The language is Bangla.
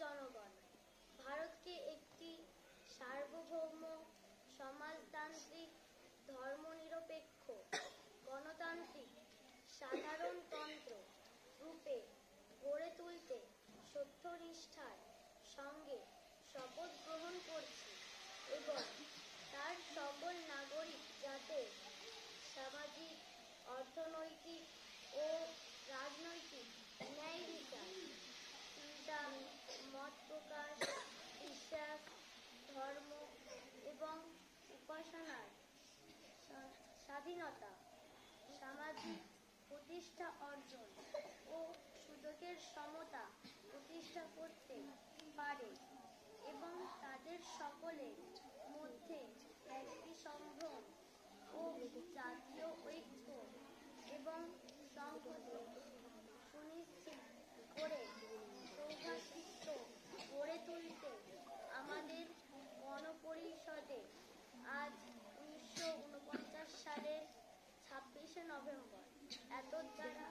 জনগণ, ভারতকে একটি সার্বভৌম সমাজতান্ত্রিক ধর্মনিরপেক্ষ গণতান্ত্রিক সাধারণতন্ত্র রূপে গড়ে তুলতে সত্যনিষ্ঠার সঙ্গে শপথ গ্রহণ করছি এবং তার সকল নাগরিক যাতে সামাজিক, অর্থনৈতিক ও রাজনৈতিক ন্যায় বিচার, চিন্তা, মত প্রকাশ, বিশ্বাস, ধর্ম এবং উপাসনার স্বাধীনতা, সামাজিক প্রতিষ্ঠা অর্জন ও সুযোগের সমতা প্রতিষ্ঠা করতে পারে এবং তাদের সকলের মধ্যে একটি সম্ভ্রম ও জাতীয় ঐক্য এবং সংহতি সুনিশ্চিত করে সৌভ্রাতৃত্ব গড়ে তুলতে আমাদের গণপরিষদে আজ 1949 সালের 26শে নভেম্বর এতদ্বারা